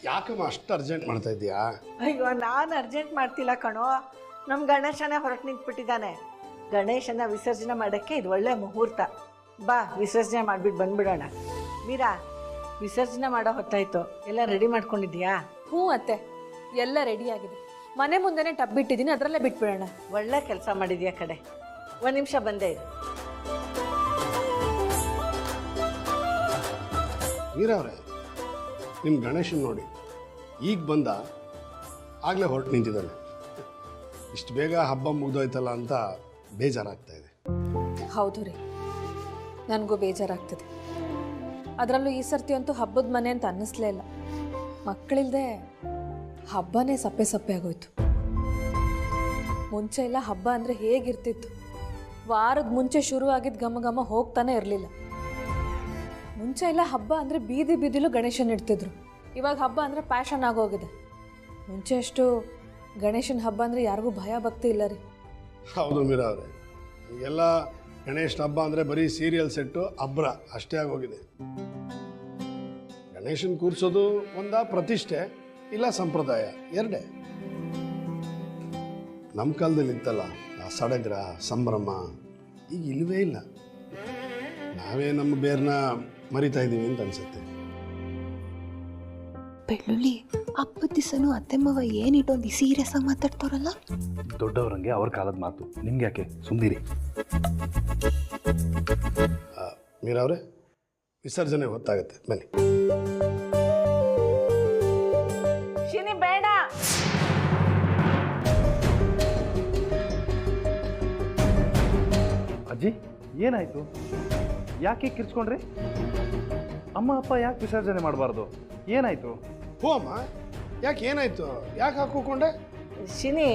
ಯಾಕಮ್ಮ ಅಷ್ಟು ಅರ್ಜೆಂಟ್ ಮಾಡ್ತಾ ಇದೀಯಾ? ಅಯ್ಯೋ ನಾನು ಅರ್ಜೆಂಟ್ ಮಾಡ್ತಿಲ್ಲ ಕಣೋ. ನಮ್ಮ ಗಣೇಶನೇ ಹೊರಟು ನಿಂತ್ಬಿಟ್ಟಿದ್ದಾನೆ. ಗಣೇಶನ ವಿಸರ್ಜನೆ ಮಾಡೋಕ್ಕೆ ಇದು ಒಳ್ಳೆ ಮುಹೂರ್ತ. ಬಾ ವಿಸರ್ಜನೆ ಮಾಡಿಬಿಟ್ಟು ಬಂದ್ಬಿಡೋಣ. ಮೀರಾ, ವಿಸರ್ಜನೆ ಮಾಡೋ ಹೊತ್ತಾಯ್ತು. ಎಲ್ಲ ರೆಡಿ ಮಾಡ್ಕೊಂಡಿದ್ಯಾ? ಹ್ಞೂ ಅತ್ತೆ, ಎಲ್ಲ ರೆಡಿ ಆಗಿದೆ. ಮನೆ ಮುಂದೆನೇ ಟಬ್ ಬಿಟ್ಟಿದ್ದೀನಿ, ಅದರಲ್ಲೇ ಬಿಟ್ಬಿಡೋಣ. ಒಳ್ಳೆ ಕೆಲಸ ಮಾಡಿದ್ಯಾ ಕಡೆ. ಒಂದು ನಿಮಿಷ ಬಂದೇ ಇದು. ಮೀರವ್ರೆ, ನಿಮ್ಮ ಗಣೇಶನ್ ನೋಡಿ, ಈಗ ಬಂದ ಆಗಲೇ ಹೊರಟು ನಿಂತಿದ್ದಾನೆ. ಇಷ್ಟು ಬೇಗ ಹಬ್ಬ ಮುಗ್ದೋಯ್ತಲ್ಲ ಅಂತ ಬೇಜಾರಾಗ್ತಾ ಇದೆ. ಹೌದು ರೀ, ನನಗೂ ಬೇಜಾರಾಗ್ತದೆ. ಅದರಲ್ಲೂ ಈ ಸರ್ತಿ ಅಂತೂ ಹಬ್ಬದ ಮನೆ ಅಂತ ಅನ್ನಿಸ್ಲೇ ಇಲ್ಲ. ಮಕ್ಕಳಿಲ್ಲದೆ ಹಬ್ಬನೇ ಸಪ್ಪೆ ಸಪ್ಪೆ ಆಗೋಯ್ತು. ಮುಂಚೆ ಎಲ್ಲ ಹಬ್ಬ ಅಂದರೆ ಹೇಗಿರ್ತಿತ್ತು? ವಾರದ ಮುಂಚೆ ಶುರು ಆಗಿದ್ದ ಘಮ ಘಮ ಹೋಗ್ತಾನೆ ಇರಲಿಲ್ಲ. ಮುಂಚೆ ಎಲ್ಲ ಹಬ್ಬ ಅಂದರೆ ಬೀದಿ ಬೀದಿಲೂ ಗಣೇಶನ ಇಡ್ತಿದ್ರು. ಇವಾಗ ಹಬ್ಬ ಅಂದರೆ ಪ್ಯಾಷನ್ ಆಗೋಗಿದೆ. ಮುಂಚೆ ಅಷ್ಟು ಗಣೇಶನ ಹಬ್ಬ ಅಂದರೆ ಯಾರಿಗೂ ಭಯ ಭಕ್ತಿ ಇಲ್ಲ ರೀ. ಹೌದು ಮೀರಾ ಅವರೇ, ಈಗೆಲ್ಲ ಗಣೇಶನ ಹಬ್ಬ ಅಂದರೆ ಬರೀ ಸೀರಿಯಲ್ ಸೆಟ್ಟು ಅಬ್ರ ಅಷ್ಟೇ ಆಗೋಗಿದೆ. ಗಣೇಶನ ಕೂರಿಸೋದು ಒಂದ ಪ್ರತಿಷ್ಠೆ ಇಲ್ಲ ಸಂಪ್ರದಾಯ, ಎರಡೇ. ನಮ್ಮ ಕಾಲದಲ್ಲಿ ಇತ್ತಲ್ಲ ಆ ಸಡಗರ ಸಂಭ್ರಮ, ಈಗ ಇಲ್ಲವೇ ಇಲ್ಲ. ನಾವೇ ನಮ್ಮ ಬೇರ್ನ ಮರಿತಾ ಇದ್ದೀವಿ ಅಂತ ಅನ್ಸುತ್ತೆ. ಬೆಳ್ಳುಳ್ಳಿ ಹಬ್ಬದ ದಿವಸನೂ ಅತ್ತೆಮ್ಮವ ಏನಿಟ್ಟೊಂದು ಸೀರಿಯಸ್ ಆಗಿ ಮಾತಾಡ್ತಾರಲ್ಲ. ದೊಡ್ಡವರಂಗೆ ಅವ್ರ ಕಾಲದ ಮಾತು, ನಿಮ್ಗೆ ಯಾಕೆ ಸುಮ್ಮನಿರಿ. ಮೀರವ್ರೆ, ವಿಸರ್ಜನೆ ಹೊತ್ತಾಗತ್ತೆ, ಬನ್ನಿ. ಶಿನಿ ಬೇಡ. ಅಜ್ಜಿ ಏನಾಯ್ತು? ಯಾಕೆ ಕಿರ್ಚ್ಕೊಂಡ್ರಿ? ಅಮ್ಮ ಅಪ್ಪ ಯಾಕೆ ವಿಸರ್ಜನೆ ಮಾಡಬಾರ್ದು? ಏನಾಯ್ತು? ಹೋ ಅಮ್ಮ, ಯಾಕೆ ಏನಾಯ್ತು? ಯಾಕೆ ಹಾಕೋಕೊಂಡೆ? ಶಿನಿ,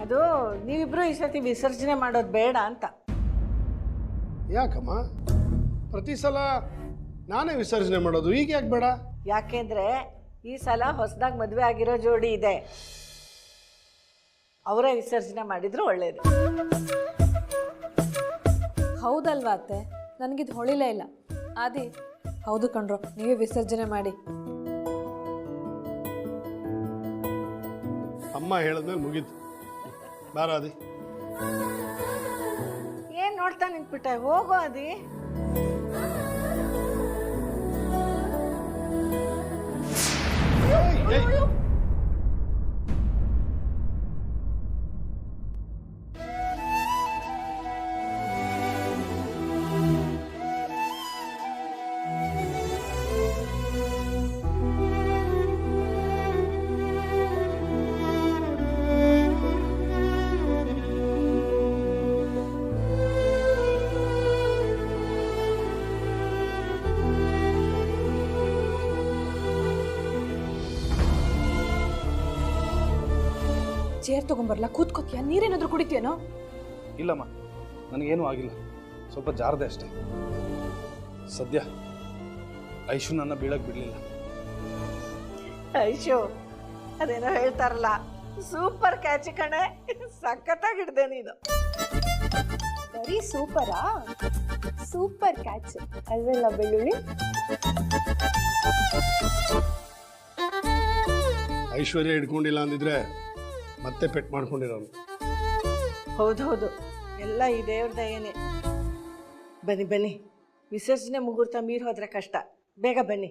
ಅದು ನೀವಿಬ್ರು ಈ ಸತಿ ವಿಸರ್ಜನೆ ಮಾಡೋದು ಬೇಡ ಅಂತ. ಯಾಕಮ್ಮ ಪ್ರತಿ ಸಲ ನಾನೇ ವಿಸರ್ಜನೆ ಮಾಡೋದು, ಈಗ ಯಾಕೆ ಬೇಡ? ಯಾಕೆಂದ್ರೆ ಈ ಸಲ ಹೊಸದಾಗಿ ಮದುವೆ ಆಗಿರೋ ಜೋಡಿ ಇದೆ, ಅವರೇ ವಿಸರ್ಜನೆ ಮಾಡಿದ್ರು ಒಳ್ಳೇದು. ಹೌದಲ್ವಾ ಅತ್ತೆ? ನನಗಿದು ಹೊಳಿಲೇ ಇಲ್ಲ. ಆದಿ, ಹೌದು ಕಣ್ರೋ, ನೀವೇ ವಿಸರ್ಜನೆ ಮಾಡಿ. ಅಮ್ಮ ಹೇಳಿದ್ಮೇಲೆ ಮುಗೀತು. ಬಾರಾದಿ. ಏನ್ ನೋಡ್ತಾ ನಿಂತ್ಬಿಟ್ಟೆ? ಹೋಗೋ ಅದಿ. ಚೇರ್ ತಗೊಂಬರ್ಲಾ? ಕೂತ್ಕೋತೀಯ? ನೀರೇನಾದ್ರೂ ಕುಡಿತೀಯನೋ? ಇಲ್ಲಮ್ಮ, ನನಗೇನೂ ಆಗಿಲ್ಲ, ಸ್ವಲ್ಪ ಜಾರದೆ ಅಷ್ಟೇ. ಸದ್ಯ ಐಶು ನನ್ನ ಬೀಳಕ್ಕೆ ಬಿಡಲಿಲ್ಲ. ಐಶು, ಅದೇನೋ ಹೇಳ್ತಾರಲ್ಲ, ಸೂಪರ್ ಕ್ಯಾಚ್ ಕಣೆ, ಸಖತ್ತಾಗಿಡ್ದೆ ನೀನು. ಬರೀ ಸೂಪರಾ? ಸೂಪರ್ ಕ್ಯಾಚ್ ಅಲ್ವಲ್ಲ ಬೆಳ್ಳುಳ್ಳಿ? ಐಶ್ವರ್ಯ ಹಿಡ್ಕೊಂಡಿಲ್ಲ ಅಂದಿದ್ರೆ ಮತ್ತೆ ಪೆಟ್ ಮಾಡ್ಕೊಂಡಿರೋನು. ಹೌದೌದು, ಎಲ್ಲ ಈ ದೇವ್ರ ದಯೇನೆ. ಬನ್ನಿ ಬನ್ನಿ, ವಿಸರ್ಜನೆ ಮುಹೂರ್ತ ಮೀರಿ ಹೋದ್ರೆ ಕಷ್ಟ. ಬೇಗ ಬನ್ನಿ.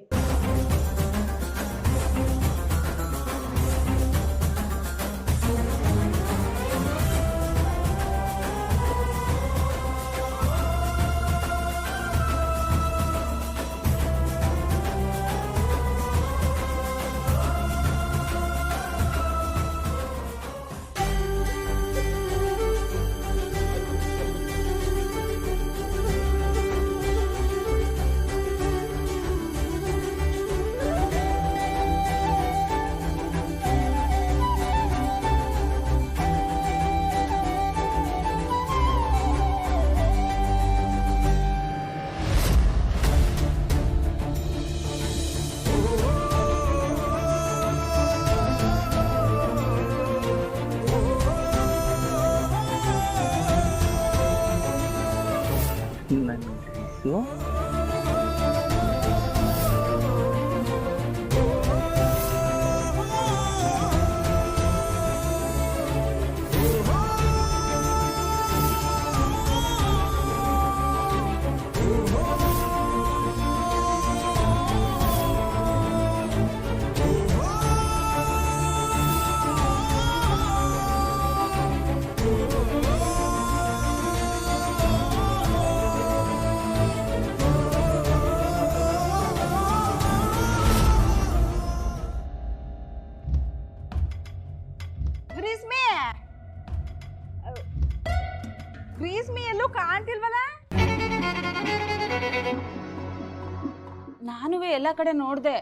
ನಾನು ಎಲ್ಲ ಕಡೆ ನೋಡಿದೆ,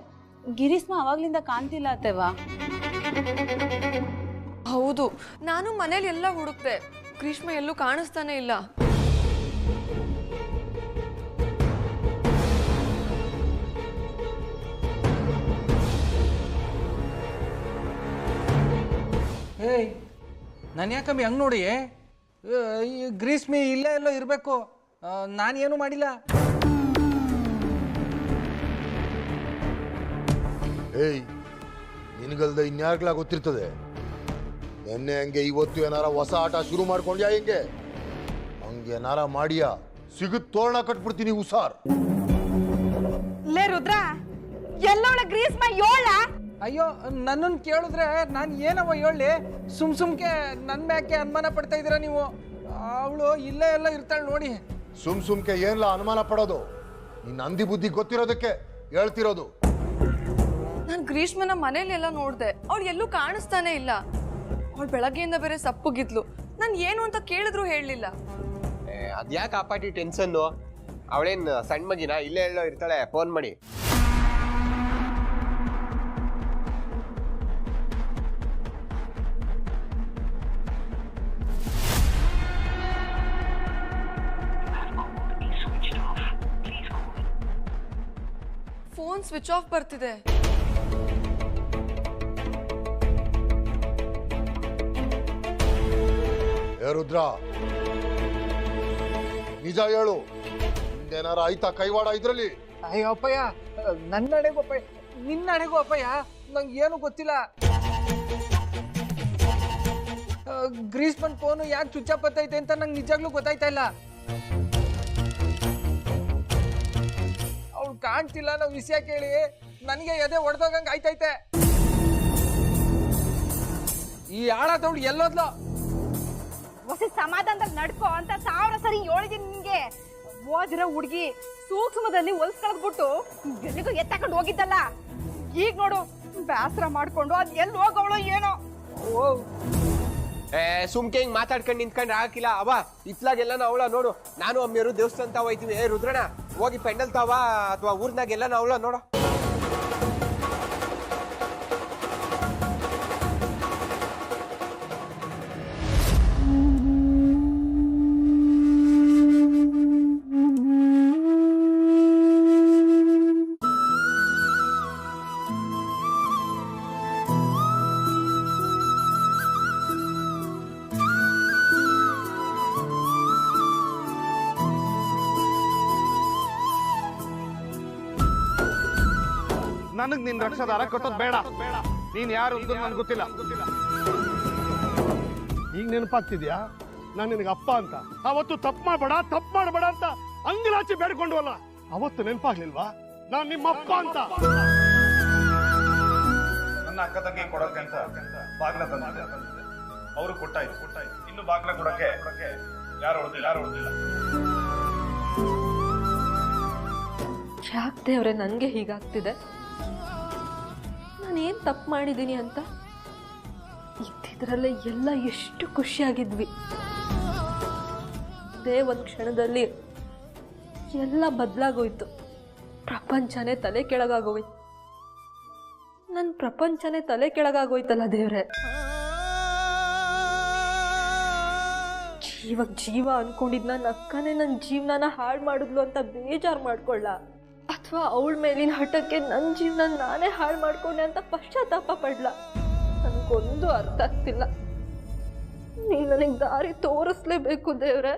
ಗಿರೀಶ್ಮ ಅವಾಗ್ಲಿಂದ ಕಾಣ್ತಿಲ್ಲ ಅತ್ತೆವಾ. ಹೌದು, ನಾನು ಮನೇಲಿ ಎಲ್ಲ ಹುಡುಕ್ತೆ, ಗ್ರೀಷ್ಮ ಎಲ್ಲೂ ಕಾಣಿಸ್ತಾನೆ ಇಲ್ಲ. ಏಯ್, ನಾನು ಯಾಕಮ್ಮಿ ಹಂಗೆ ನೋಡಿ, ಈ ಗ್ರೀಷ್ಮಿ ಇಲ್ಲೇ ಎಲ್ಲೋ ಇರಬೇಕು, ನಾನೇನು ಮಾಡಿಲ್ಲ. ಏಯ್, ನಿನಗಲ್ದ ಇನ್ಯಾರ್ಗ್ಲಾ ಗೊತ್ತಿರ್ತದೆ? ನೆನ್ನೆ ಹಂಗೆ ಇವತ್ತು ಏನಾರ ಹೊಸ ಆಟ ಶುರು ಮಾಡ್ಕೊಂಡ್ಯಾ? ಹಿಂಗೆ ಹಂಗೇನಾರ ಮಾಡಿಯಾ ಸಿಗುತ್ ತೋರಣ ಕಟ್ಬಿಡ್ತೀನಿ ಹುಷಾರ್. ಲೇ ರುದ್ರ, ಎಲ್ಲೋಳ ಗ್ರೀಷ್ಮ ಯೋಳ? ಅಯ್ಯೋ, ನನ್ನನ್ನು ಕೇಳಿದ್ರೆ ನಾನು ಏನವ ಹೇಳಿ? ಸುಮ್ಕೆ ನನ್ನ ಮ್ಯಾಕೆ ಅನುಮಾನ ಪಡ್ತಾ ಇದ್ದೀರಾ ನೀವು? ಅವಳು ಇಲ್ಲೇ ಎಲ್ಲ ಇರ್ತಾಳೆ ನೋಡಿ. ಸುಮ್ಕೆ ಏನ್ಲ ಅನುಮಾನ ಪಡೋದು? ನಿನ್ನ ಅಂದಿ ಬುದ್ಧಿ ಗೊತ್ತಿರೋದಕ್ಕೆ ಹೇಳ್ತಿರೋದು. ನಾನು ಗ್ರೀಷ್ಮನ ಮನೇಲಿ ಎಲ್ಲ ನೋಡ್ದೆ, ಅವ್ಳು ಎಲ್ಲೂ ಕಾಣಿಸ್ತಾನೆ ಇಲ್ಲ. ಅವಳು ಬೆಳಗ್ಗೆಯಿಂದ ಬೇರೆ ಸಪ್ಪಗಿದ್ಲು. ನಾನು ಏನು ಅಂತ ಕೇಳಿದ್ರು ಹೇಳಲಿಲ್ಲ. ಅದ್ಯಾಕೆ ಆಪಾಟಿ ಟೆನ್ಷನ್ನು? ಅವಳೇನು ಸಣ್ಣ ಮಗಿನ? ಇಲ್ಲೇ ಎಲ್ಲೋ ಇರ್ತಾಳೆ, ಫೋನ್ ಮಾಡಿ. ಫೋನ್ ಸ್ವಿಚ್ ಆಫ್ ಬರ್ತಿದೆ. ಏ ರುದ್ರ, ನಿಜ ಹೇಳು, ನಿಂದೇನಾರ ಆಯ್ತಾ ಕೈವಾಡ ಇದ್ರಲ್ಲಿ? ಅಯ್ಯೋ ಅಪ್ಪಯ್ಯ, ನನ್ನ ಹಣೆಗೂ ಅಪ್ಪಯ್ಯ, ನಿನ್ನ ಹಣೆಗೂ ಅಪ್ಪಯ್ಯ, ನಂಗೆ ಏನು ಗೊತ್ತಿಲ್ಲ. ಗ್ರೀಷ್ಮನ್ ಫೋನು ಯಾಕೆ ಸ್ವಿಚ್ ಆಫ್ ಬರ್ತೈತೆ ಅಂತ ನಂಗೆ ನಿಜಾಗ್ಲೂ ಗೊತ್ತಾಯ್ತಾ ಇಲ್ಲ. ಅವ್ಳು ಕಾಣ್ತಿಲ್ಲ, ನಾವು ವಿಷಯ ಕೇಳಿ ನನಗೆ ಎದೆ ಹೊಡೆದೋಗಂಗೆ ಆಯ್ತೈತೆ. ಈ ಆಳದವಳು ಎಲ್ಲೋದ್ಲು? ಹೊಸ ಸಮಾಧಾನದಲ್ಲಿ ನಡ್ಕೋ ಅಂತ 1000 ಸರಿ ಹೇಳಿದೀನಿ ನಿನ್ಗೆ. ಓದಿರೋ ಹುಡುಗಿ ಸೂಕ್ಷ್ಮದಲ್ಲಿ ಹೊಲ್ಸ್ಕಳ್ದ್ಬಿಟ್ಟು ಎಲ್ಲಿಗೂ ಎತ್ತಾಕೊಂಡು ಹೋಗಿದ್ದಲ್ಲ, ಈಗ ನೋಡು ಬೇಸರ ಮಾಡ್ಕೊಂಡು ಅದ್ ಎಲ್ಲಿ ಹೋಗವಳು ಏನೋ. ಸುಮ್ಕೆ ಹಿಂಗ್ ಮಾತಾಡ್ಕೊಂಡು ನಿಂತ್ಕೊಂಡ್ರೆ ಹಾಕಿಲ್ಲ. ಅವ ಇತ್ಲಾಗೆಲ್ಲ ಅವಳ ನೋಡು, ನಾನು ಅಮ್ಮಿಯರು ದೇವಸ್ಥಾನ ತಾವ ಹೋಯ್ತೀವಿ. ರುದ್ರಣ, ಹೋಗಿ ಪೆಂಡಲ್ ತಾವ ಅಥವಾ ಊರ್ನಾಗೆಲ್ಲ ಅವಳ ನೋಡು. ನನಗ್ ನಿನ್ ರಕ್ಷಾದಾರ ಕಟ್ಟೋದ್ ಬೇಡ. ನೀನ್ ಯಾರು ಅಂತ ನನ್ಗೆ ಗೊತ್ತಿಲ್ಲ. ಈಗ ನೆನಪಾಗ್ತಿದ್ಯಾ ನಾನು ನಿನಗೆ ಅಪ್ಪ ಅಂತ? ಅವತ್ತು ತಪ್ಪು ಮಾಡಬೇಡ ಅಂತ ಅಂಗಲಾಚೆ ಬೇಡ್ಕೊಂಡ್ವಲ್ಲ, ಅವತ್ತು ನೆನಪಾಗ್ಲಿಲ್ವಾ ನಾನು ನಿಮ್ಮ ಅಪ್ಪ ಅಂತ? ನನ್ನ ಅಕ್ಕ ತಂಗಿ ಕೊಡಕ್ಕೆ ಅಂತ ಬಾಗ್ಲ ತಂದಿದ್ದೆ, ಅವರು ಕೊಟ್ಟಾಯ್ತು. ಇನ್ನು ಬಾಗ್ಲ ಕೊಡಕ್ಕೆ ಯಾರು ಹೊಡೆದಿಲ್ಲ. ಯಾಕೆ ದೇವ್ರೆ ನನಗೆ ಹೀಗಾಗ್ತಿದೆ? ನಾನೇನು ತಪ್ಪು ಮಾಡಿದ್ದೀನಿ ಅಂತ? ಇದ್ದಿದ್ರಲ್ಲೇ ಎಲ್ಲ ಎಷ್ಟು ಖುಷಿಯಾಗಿದ್ವಿ. ಅದೇ ಒಂದು ಕ್ಷಣದಲ್ಲಿ ಎಲ್ಲ ಬದಲಾಗೋಯ್ತು. ಪ್ರಪಂಚನೇ ತಲೆ ಕೆಳಗಾಗೋಯ್ತು. ನನ್ನ ಪ್ರಪಂಚನೇ ತಲೆ ಕೆಳಗಾಗೋಯ್ತಲ್ಲ ದೇವ್ರೆ. ಜೀವ ಅನ್ಕೊಂಡಿದ್ ನನ್ನ ಅಕ್ಕನೇ ನನ್ನ ಜೀವನನ ಹಾಳು ಮಾಡಿದ್ಲು ಅಂತ ಬೇಜಾರು ಮಾಡ್ಕೊಳ್ಳ, ಅಥವಾ ಅವಳ ಮೇಲಿನ ಹಠಕ್ಕೆ ನನ್ನ ಜೀವನ ನಾನೇ ಹಾಳು ಮಾಡ್ಕೊಂಡೆ ಅಂತ ಪಶ್ಚಾತ್ತಾಪ ಪಡ್ಲ? ನನಗೊಂದು ಅರ್ಥ ಆಗ್ತಿಲ್ಲ. ನೀನು ನನಗೆ ದಾರಿ ತೋರಿಸ್ಲೇಬೇಕು ದೇವ್ರೆ.